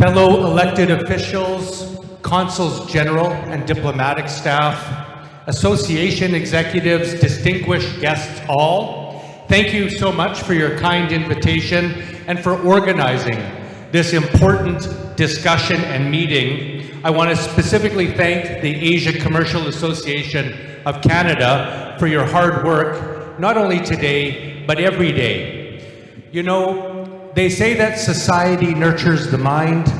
fellow elected officials, consuls general and diplomatic staff, association executives, distinguished guests all, thank you so much for your kind invitation and for organizing this important discussion and meeting. I want to specifically thank the Asia Commercial Association of Canada for your hard work, not only today, but every day. You know, they say that society nurtures the mind,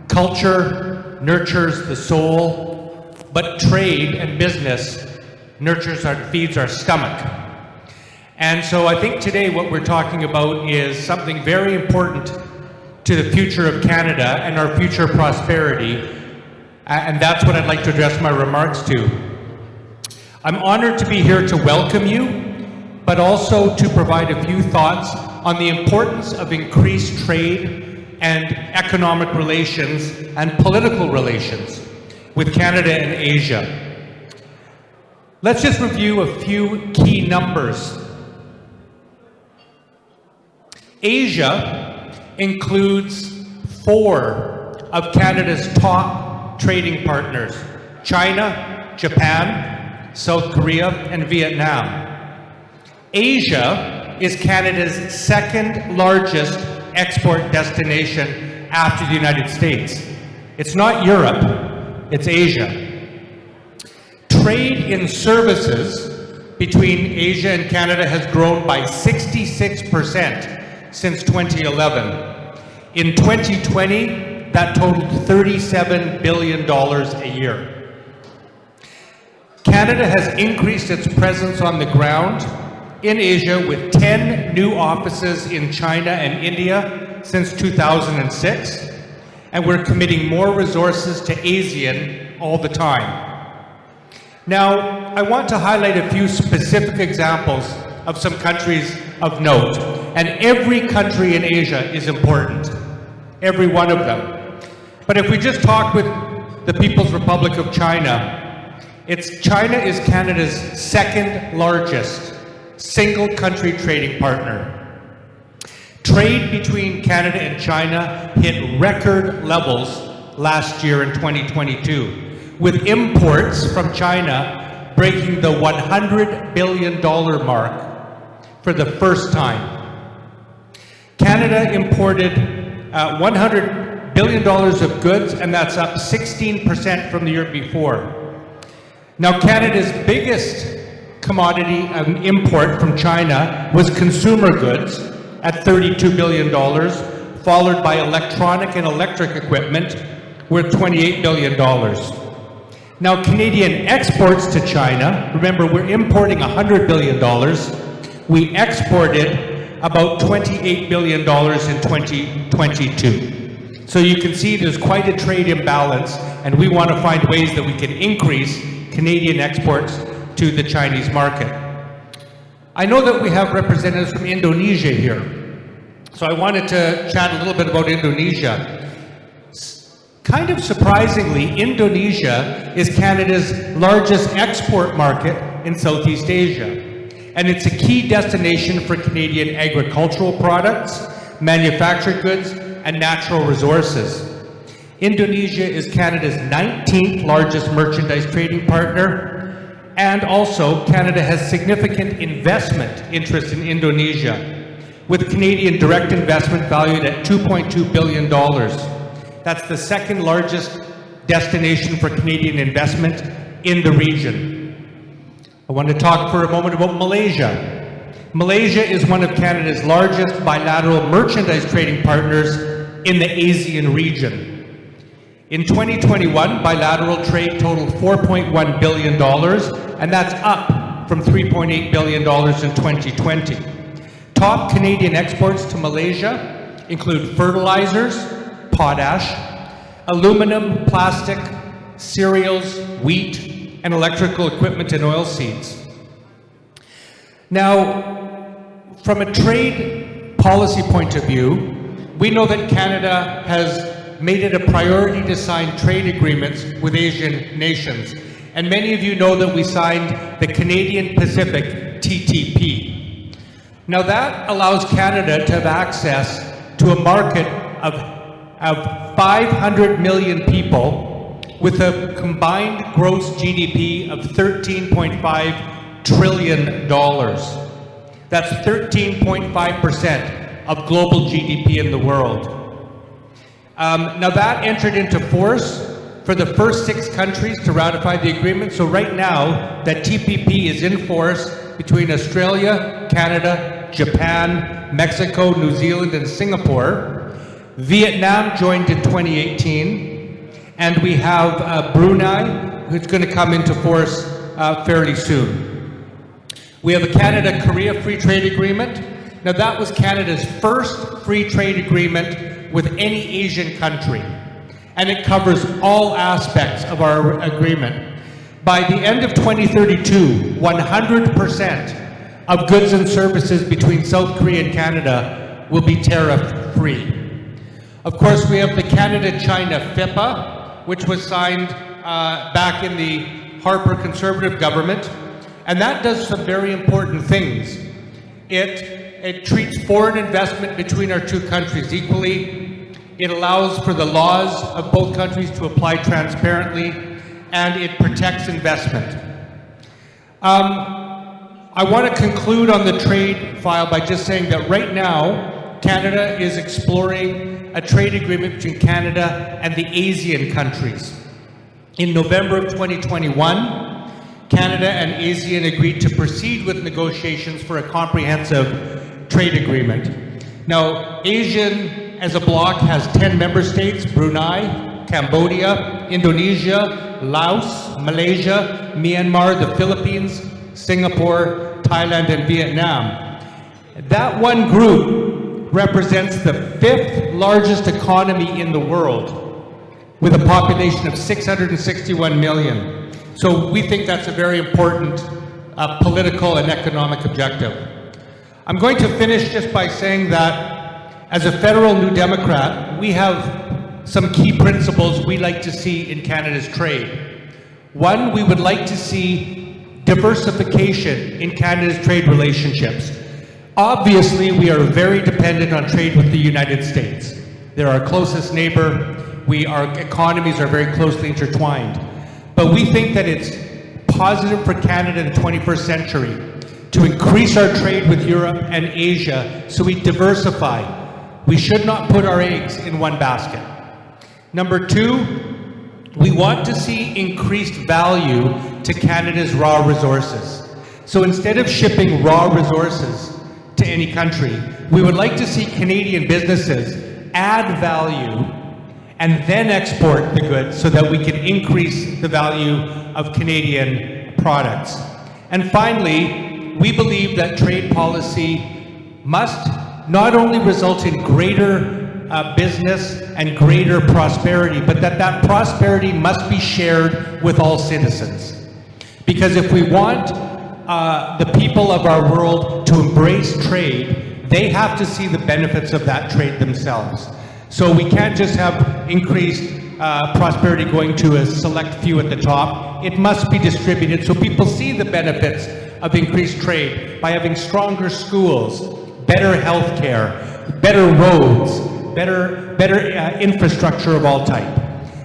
culture nurtures the soul, but trade and business feeds our stomach. And so I think today what we're talking about is something very important to the future of Canada and our future prosperity, and that's what I'd like to address my remarks to. I'm honored to be here to welcome you, but also to provide a few thoughts on the importance of increased trade and economic relations and political relations with Canada and Asia. Let's just review a few key numbers. Asia includes 4 of Canada's top trading partners: China, Japan, South Korea, and Vietnam. Asia is Canada's second largest export destination after the United States. It's not Europe, it's Asia. Trade in services between Asia and Canada has grown by 66% since 2011. In 2020, that totaled $37 billion a year. Canada has increased its presence on the ground in Asia with 10 new offices in China and India since 2006, and we're committing more resources to ASEAN all the time. Now, I want to highlight a few specific examples of some countries of note, and every country in Asia is important, every one of them. But if we just talk with the People's Republic of China, China is Canada's second largest single country trading partner. Trade between Canada and China hit record levels last year in 2022, with imports from China breaking the $100 billion mark for the first time. Canada imported $100 billion of goods, and that's up 16% from the year before. Now, Canada's biggest commodity import from China was consumer goods at $32 billion, followed by electronic and electric equipment worth $28 billion. Now, Canadian exports to China, remember we're importing $100 billion, we exported about $28 billion in 2022. So you can see there's quite a trade imbalance, and we want to find ways that we can increase Canadian exports to the Chinese market. I know that we have representatives from Indonesia here, so I wanted to chat a little bit about Indonesia. Kind of surprisingly, Indonesia is Canada's largest export market in Southeast Asia, and it's a key destination for Canadian agricultural products, manufactured goods, and natural resources. Indonesia is Canada's 19th largest merchandise trading partner, and also Canada has significant investment interest in Indonesia, with Canadian direct investment valued at $2.2 billion. That's the second largest destination for Canadian investment in the region. I want to talk for a moment about Malaysia. Malaysia is one of Canada's largest bilateral merchandise trading partners in the ASEAN region. In 2021, bilateral trade totaled $4.1 billion, and that's up from $3.8 billion in 2020. Top Canadian exports to Malaysia include fertilizers, potash, aluminum, plastic, cereals, wheat, and electrical equipment and oilseeds. Now, from a trade policy point of view, we know that Canada has made it a priority to sign trade agreements with Asian nations. And many of you know that we signed the Canadian Pacific TTP. Now that allows Canada to have access to a market of of 500 million people with a combined gross GDP of $13.5 trillion. That's 13.5% of global GDP in the world. Now that entered into force for the first 6 countries to ratify the agreement. So right now, that TPP is in force between Australia, Canada, Japan, Mexico, New Zealand, and Singapore. Vietnam joined in 2018, and we have Brunei, who's going to come into force fairly soon. We have a Canada-Korea Free Trade Agreement. Now that was Canada's first free trade agreement with any Asian country, and it covers all aspects of our agreement. By the end of 2032, 100% of goods and services between South Korea and Canada will be tariff-free. Of course, we have the Canada-China FIPA, which was signed back in the Harper Conservative government, and that does some very important things. It treats foreign investment between our 2 countries equally. It allows for the laws of both countries to apply transparently, and it protects investment. I want to conclude on the trade file by just saying that right now, Canada is exploring a trade agreement between Canada and the ASEAN countries. In November of 2021, Canada and ASEAN agreed to proceed with negotiations for a comprehensive trade agreement. Now, ASEAN as a bloc has 10 member states: Brunei, Cambodia, Indonesia, Laos, Malaysia, Myanmar, the Philippines, Singapore, Thailand, and Vietnam. That one group represents the 5th largest economy in the world, with a population of 661 million. So we think that's a very important political and economic objective. I'm going to finish just by saying that as a federal New Democrat, we have some key principles we like to see in Canada's trade. One, we would like to see diversification in Canada's trade relationships. Obviously, we are very dependent on trade with the United States. They're our closest neighbor. Our economies are very closely intertwined. But we think that it's positive for Canada in the 21st century to increase our trade with Europe and Asia so we diversify. We should not put our eggs in one basket. Number 2, we want to see increased value to Canada's raw resources. So instead of shipping raw resources to any country, we would like to see Canadian businesses add value and then export the goods so that we can increase the value of Canadian products. And finally, we believe that trade policy must not only result in greater business and greater prosperity, but that prosperity must be shared with all citizens. Because if we want the people of our world to embrace trade, they have to see the benefits of that trade themselves. So we can't just have increased prosperity going to a select few at the top. It must be distributed so people see the benefits of increased trade by having stronger schools, better health care, better roads, better infrastructure of all type.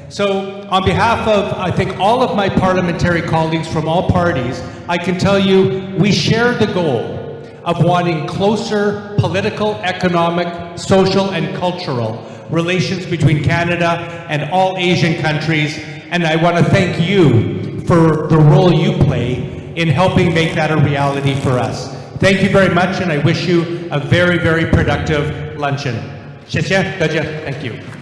So on behalf of, I think, all of my parliamentary colleagues from all parties, I can tell you we share the goal of wanting closer political, economic, social, and cultural relations between Canada and all Asian countries, and I want to thank you for the role you play in helping make that a reality for us. Thank you very much, and I wish you a very, very productive luncheon. 谢谢大家. Thank you.